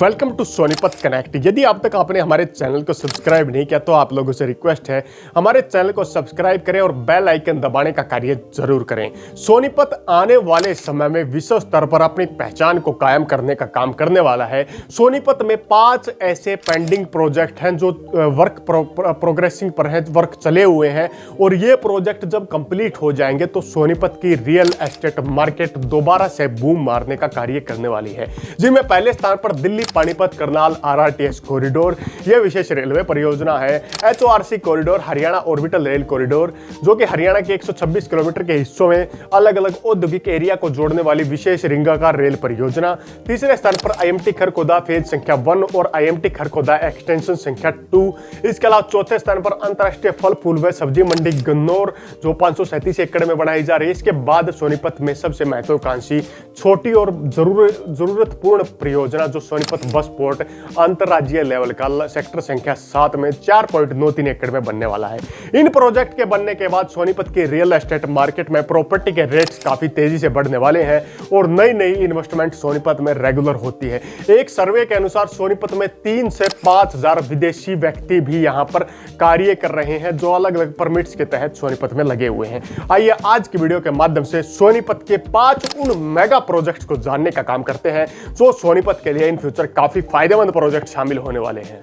Welcome to Sonipat connect. यदि अब तक आपने हमारे चैनल को सब्सक्राइब नहीं किया तो आप लोगों से रिक्वेस्ट है हमारे चैनल को सब्सक्राइब करें और बेल आइकन दबाने का कार्य जरूर करें। सोनीपत आने वाले समय में विश्व स्तर पर अपनी पहचान को कायम करने का काम करने वाला है। सोनीपत में 5 ऐसे पेंडिंग प्रोजेक्ट हैं जो वर्क प्रोग्रेसिंग पर हैं, वर्क चले हुए हैं और ये प्रोजेक्ट जब कंप्लीट हो जाएंगे तो सोनीपत की रियल एस्टेट मार्केट दोबारा से बूम मारने का कार्य करने वाली है, जिनमें पहले स्थान पर दिल्ली पानीपत करनाल आरआरटीएस कॉरिडोर, यह विशेष रेलवे परियोजना है। HORC corridor, Haryana orbital rail corridor, जो कि हरियाणा के 126 किलोमीटर के हिस्सों में अलग अलग औद्योगिक एरिया को जोड़ने वाली विशेष रिंगाकार रेल परियोजना। तीसरे स्थान पर आईएमटी खरखोदा फेज संख्या 1 और आईएमटी खरखोदा एक्सटेंशन संख्या 2। इसके अलावा चौथे स्थान पर अंतरराष्ट्रीय फल फूल व सब्जी मंडी गन्नौर, जो 537 एकड़ में बनाई जा रही है। इसके बाद सोनीपत में सबसे महत्वाकांक्षी छोटी और जरूरतपूर्ण परियोजना जो सोनीपत बस पोर्ट अंतरराज्यीय लेवल का सेक्टर संख्या 7 में 4.93 एकड़ में बनने वाला है। इन प्रोजेक्ट के बनने के बाद सोनीपत की रियल एस्टेट मार्केट में प्रॉपर्टी के रेट्स काफी तेजी से बढ़ने वाले हैं और नई इन्वेस्टमेंट सोनीपत में रेगुलर होती है। एक सर्वे के अनुसार सोनीपत में 3 से 5 हजार विदेशी व्यक्ति भी यहां पर कार्य कर रहे हैं, जो अलग अलग परमिट्स के तहत सोनीपत में लगे हुए हैं। आइए आज की वीडियो के माध्यम से सोनीपत के 5 उन मेगा प्रोजेक्ट्स को जानने का काम करते हैं जो सोनीपत के लिए इन फ्यूचर काफी फायदेमंद प्रोजेक्ट शामिल होने वाले हैं।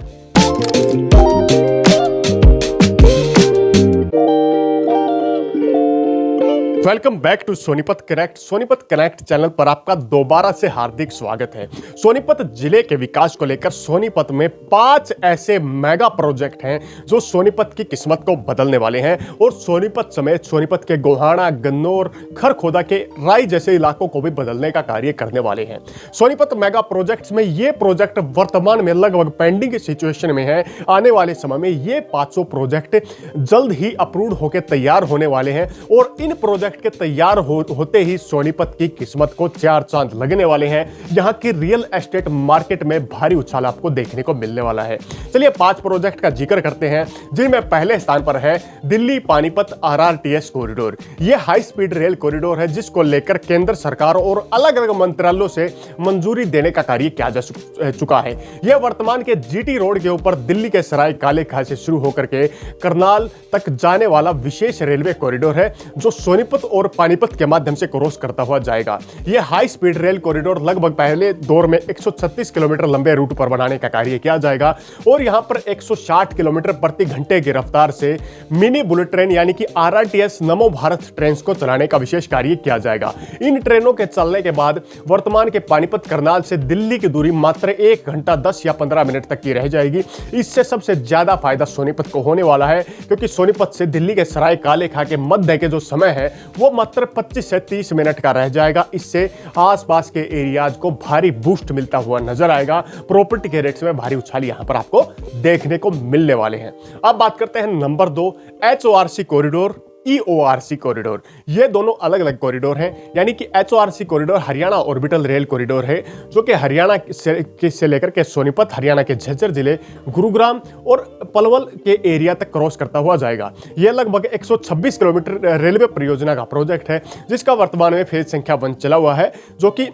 Welcome back to Sonipat connect. Sonipat connect channel पर आपका दोबारा से हार्दिक स्वागत है। सोनीपत जिले के विकास को लेकर सोनीपत में 5 ऐसे मेगा प्रोजेक्ट हैं जो सोनीपत की किस्मत को बदलने वाले हैं और सोनीपत समेत सोनीपत के गोहाना, गन्नौर, खरखोदा के राई जैसे इलाकों को भी बदलने का कार्य करने वाले हैं। सोनीपत मेगा प्रोजेक्ट्स में ये प्रोजेक्ट वर्तमान में लगभग पेंडिंग सिचुएशन में है। आने वाले समय में ये 500 प्रोजेक्ट जल्द ही अप्रूव होकर तैयार होने वाले हैं और इन प्रोजेक्ट के तैयार होते ही सोनीपत की किस्मत को 4 चांद लगने वाले हैं। यहां की रियल एस्टेट मार्केट में भारी उछाल आपको देखने को मिलने वाला है। चलिए 5 प्रोजेक्ट का जिक्र करते हैं, जिनमें पहले स्थान पर है दिल्ली पानीपत आरआरटीएस कॉरिडोर। यह हाई स्पीड रेल कॉरिडोर है जिसको लेकर केंद्र सरकार और अलग अलग मंत्रालयों से मंजूरी देने का कार्य किया जा चुका है। यह वर्तमान के जीटी रोड के ऊपर दिल्ली के सराय काले खां से शुरू होकर के करनाल तक जाने वाला विशेष रेलवे कॉरिडोर है, जो सोनीपत और पानीपत के माध्यम से क्रॉस करता हुआ जाएगा। यह हाई स्पीड रेल कॉरिडोर लगभग पहले दौर में 136 किलोमीटर लंबे रूट पर बनाने का कार्य किया जाएगा और यहां पर 160 किलोमीटर प्रति घंटे की रफ्तार से मिनी बुलेट ट्रेन यानी कि आरआरटीएस नमो भारत ट्रेन को चलाने का विशेष कार्य किया जाएगा। इन ट्रेनों के चलने के बाद वर्तमान के पानीपत करनाल से दिल्ली की दूरी मात्र 1 घंटा 10 या 15 मिनट तक की रह जाएगी। इससे सबसे ज्यादा फायदा सोनीपत को होने वाला है, क्योंकि सोनीपत से दिल्ली के सराय काले खां के मध्य के जो समय है वो मात्र 25 से 30 मिनट का रह जाएगा। इससे आसपास के एरियाज को भारी बूस्ट मिलता हुआ नजर आएगा। प्रॉपर्टी के रेट्स में भारी उछाल यहां पर आपको देखने को मिलने वाले हैं। अब बात करते हैं number 2, HORC corridor, EORC corridor. ये दोनों अलग अलग कॉरिडोर हैं, यानी कि HORC corridor Haryana orbital rail corridor है, जो कि हरियाणा से लेकर के सोनीपत, हरियाणा के झज्जर जिले, गुरुग्राम और पलवल के एरिया तक क्रॉस करता हुआ जाएगा। यह लगभग 126 किलोमीटर रेलवे परियोजना का प्रोजेक्ट है, जिसका वर्तमान में फेज संख्या 1 चला हुआ है, जो कि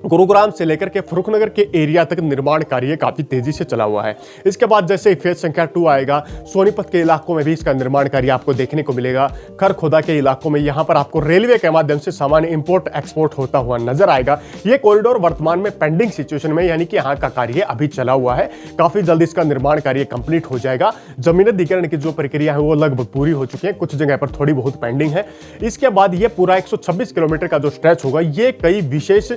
गुरुग्राम से लेकर के फरुखनगर के एरिया तक निर्माण कार्य काफी तेजी से चला हुआ है। इसके बाद जैसे ही फेज संख्या 2 आएगा, सोनीपत के इलाकों में भी इसका निर्माण कार्य आपको देखने को मिलेगा। खरखोदा के इलाकों में यहां पर आपको रेलवे के माध्यम से सामान इंपोर्ट एक्सपोर्ट होता हुआ नजर आएगा। यह कॉरिडोर वर्तमान में पेंडिंग सिचुएशन में, यानी कि यहां का कार्य अभी चला हुआ है। काफी जल्द इसका निर्माण कार्य कंप्लीट हो जाएगा। जमीन अधिग्रहण की जो प्रक्रिया है वो लगभग पूरी हो चुकी है, कुछ जगह पर थोड़ी बहुत पेंडिंग है। इसके बाद यह पूरा 126 किलोमीटर का जो स्ट्रेच होगा, ये कई विशेष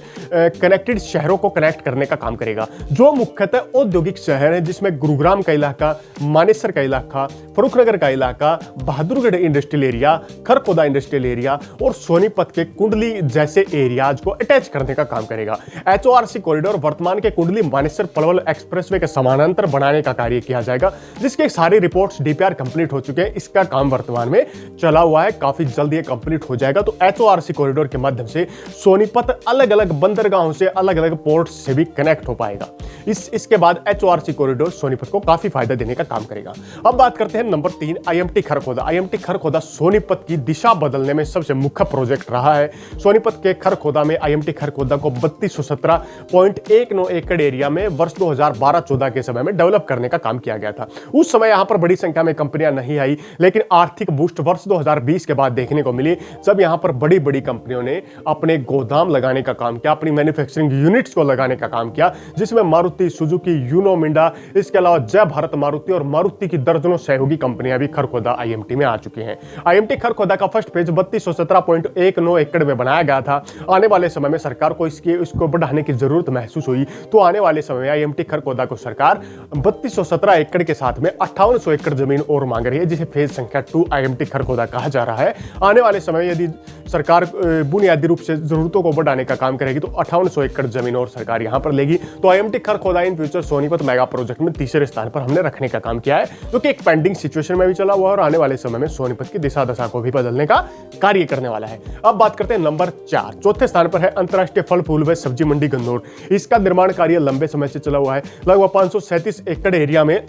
कनेक्टेड शहरों को कनेक्ट करने का काम करेगा, जो मुख्यतः औद्योगिक शहर है, जिसमें गुरुग्राम का इलाका, मानेसर का इलाका, फरुखनगर का इलाका, Bahadurgarh industrial area, Kharkhoda industrial area और सोनीपत के कुंडली जैसे एरियाज को अटैच करने का काम करेगा। एचओआरसी कॉरिडोर वर्तमान के कुंडली मानेसर पलवल एक्सप्रेसवे के समानांतर बनाने का कार्य किया जाएगा, जिसके सारी रिपोर्ट्स डीपीआर कंप्लीट हो चुके हैं। इसका काम वर्तमान में चला हुआ है, काफी जल्द ये कंप्लीट हो जाएगा। तो एचओआरसी कॉरिडोर के माध्यम से सोनीपत अलग अलग बंदरगाहों सुविधाओं से, अलग अलग पोर्ट से भी कनेक्ट हो पाएगा। इसके बाद HORC कॉरिडोर सोनीपत को काफी फायदा देने का काम करेगा। अब बात करते हैं number 3, IMT Kharkhoda. IMT Kharkhoda Sonipat की दिशा बदलने में सबसे मुख्य प्रोजेक्ट रहा है। सोनीपत के खरखोदा में IMT खरखोदा को 3217.19 एकड़ एरिया में वर्ष 2012-14 के समय में डेवलप करने का काम किया गया था। उस समय यहां पर बड़ी संख्या में कंपनियां नहीं आई, लेकिन आर्थिक बूस्ट वर्ष 2020 के बाद देखने को मिली, जब यहां पर बड़ी बड़ी कंपनियों ने अपने गोदाम लगाने का काम किया, अपनी मैन्युफैक्चरिंग यूनिट्स को लगाने का काम किया, जिसमें मारुति, सुजुकी, यूनो मिंडा, इसके अलावा जय भारत मारुति और मारुति की दर्जनों सहयोगी कंपनियां भी खरखोदा IMT में आ चुकी हैं। IMT खरखोदा का फर्स्ट फेज 3217.19 एकड़ में बनाया गया था। आने वाले समय में सरकार को इसको बढ़ाने की जरूरत महसूस हुई, तो आने वाले समय में IMT खरखोदा को सरकार 3217 एकड़ के साथ में 5800 एकड़ जमीन और मांग रही है, जिसे फेज संख्या 2 IMT खरखोदा कहा जा रहा है। आने वाले समय में यदि सरकार बुनियादी रूप से जरूरतों को बढ़ाने का काम करेगी तो 5800 एकड़ जमीन और सरकार यहां पर लेगी। तो IMT Kharkhoda in future Sonipat mega project में तीसरे स्थान पर हमने रखने का काम किया है, जो कि एक पेंडिंग सिचुएशन में भी चला हुआ है और आने वाले समय में सोनीपत की दिशा दशा को भी बदलने का कार्य करने वाला है। अब बात करते हैं नंबर 4, चौथे स्थान पर है अंतरराष्ट्रीय फल फूल व सब्जी मंडी गन्नौर। इसका निर्माण कार्य लंबे समय से चला हुआ है। लगभग 537 एकड़ एरिया में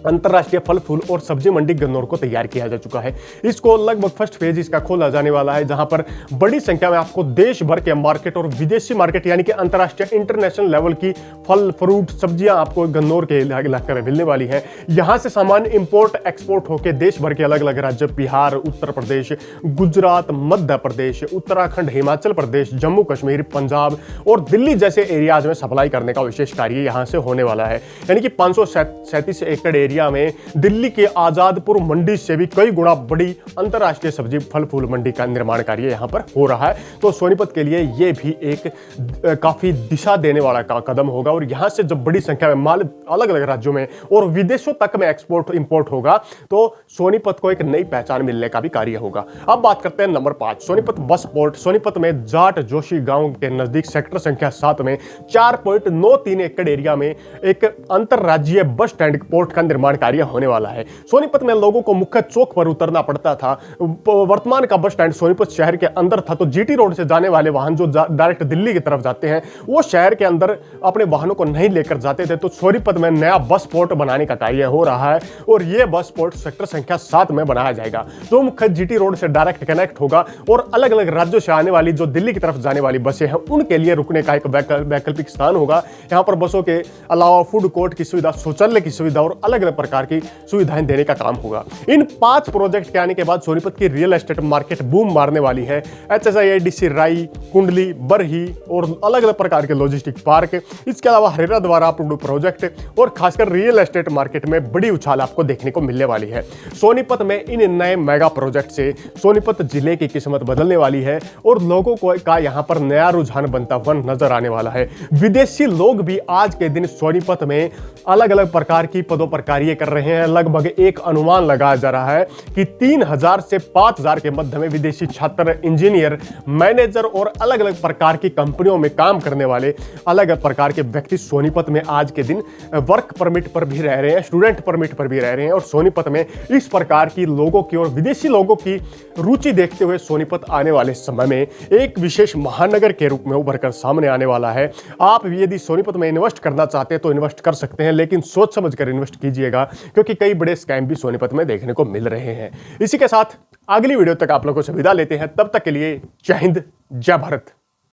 अंतरराष्ट्रीय फल फूल और सब्जी मंडी गन्नौर को तैयार किया जा चुका है। इसको लगभग फर्स्ट फेज इसका खोला जाने वाला है, जहां पर बड़ी संख्या में आपको देश भर के मार्केट और विदेशी मार्केट यानी कि अंतरराष्ट्रीय इंटरनेशनल लेवल की फल फ्रूट सब्जियां आपको गन्नौर के इलाके में मिलने वाली है। यहां से सामान इंपोर्ट एक्सपोर्ट होकर देश भर के अलग अलग राज्य, बिहार, उत्तर प्रदेश, गुजरात, मध्य प्रदेश, उत्तराखंड, हिमाचल प्रदेश, जम्मू कश्मीर, पंजाब और दिल्ली जैसे एरियाज में सप्लाई करने का विशेष कार्य यहां से होने वाला है। यानी कि 537 एकड़ एरिया में दिल्ली के आजादपुर मंडी से भी कई गुना बड़ी अंतरराष्ट्रीय सब्जी फल फूल मंडी का निर्माण कार्य यहां पर हो रहा है। तो सोनीपत के लिए यह भी एक काफी दिशा देने वाला कदम होगा और यहां से जब बड़ी संख्या में माल अलग अलग राज्यों में और विदेशों तक में एक्सपोर्ट इंपोर्ट होगा तो सोनीपत को एक नई पहचान मिलने का भी कार्य होगा। अब बात करते हैं number 5, Sonipat bus port. Sonipat में जाट जोशी गांव के नजदीक सेक्टर संख्या 7 में 4.93 एकड़ एरिया में एक अंतरराज्यीय बस स्टैंड पोर्ट का निर्माण कार्य होने वाला है। सोनीपत में लोगों को मुख्य चौक पर उतरना पड़ता था। वर्तमान का बस स्टैंड सोनीपत शहर के अंदर था, तो GT रोड से जाने वाले वाहन जो डायरेक्ट दिल्ली की तरफ जाते हैं वो शहर के अंदर अपने वाहनों को नहीं लेकर जाते थे। तो सोनीपत में नया बस पोर्ट बनाने का कार्य हो रहा है और यह बस पोर्ट सेक्टर संख्या 7 में बनाया जाएगा, जो मुख्य GT रोड से डायरेक्ट कनेक्ट होगा और अलग अलग राज्यों से आने वाली जो दिल्ली की तरफ जाने वाली बसें हैं उनके लिए रुकने का एक वैकल्पिक स्थान होगा। यहाँ पर बसों के अलावा फूड कोर्ट की सुविधा, शौचालय की सुविधा और अलग अलग प्रकार की सुविधाएं देने का काम होगा। इन 5 प्रोजेक्ट के आने के बाद सोनीपत की रियल एस्टेट मार्केट बूम मारने वाली है। HSIIDC राई, कुंडली, बरही और अलग अलग प्रकार के लॉजिस्टिक पार्क, इसके अलावा हरेरा द्वारा अप्रूव्ड प्रोजेक्ट और खासकर रियल एस्टेट मार्केट में बड़ी उछाल आपको देखने को मिलने वाली है। सोनीपत में इन नए मेगा प्रोजेक्ट से सोनीपत जिले की किस्मत बदलने वाली है और लोगों का यहां पर नया रुझान बनता हुआ नजर आने वाला है। विदेशी लोग भी आज के दिन सोनीपत में अलग अलग प्रकार की पदों पर कार्य कर रहे हैं। लगभग एक अनुमान लगाया जा रहा है कि 3000 से 5000 के मध्य में विदेशी छात्र, इंजीनियर, मैनेजर और अलग अलग प्रकार की कंपनियों में काम करने वाले अलग अलग प्रकार के व्यक्ति सोनीपत में आज के दिन वर्क परमिट पर भी रह रहे हैं, स्टूडेंट परमिट पर भी रह रहे हैं। और सोनीपत में इस प्रकार की लोगों की और विदेशी लोगों की रुचि देखते हुए सोनीपत आने वाले समय में एक विशेष महानगर के रूप में उभर कर सामने आने वाला है। आप यदि सोनीपत में इन्वेस्ट करना चाहते हैं तो इन्वेस्ट कर सकते हैं, लेकिन सोच समझ कर इन्वेस्ट कीजिएगा, क्योंकि कई बड़े स्कैम भी सोनीपत में देखने को मिल रहे हैं। इसी के साथ अगली वीडियो तक आप लोगों से विदा लेते हैं। तब तक के लिए जय हिंद, जय भारत।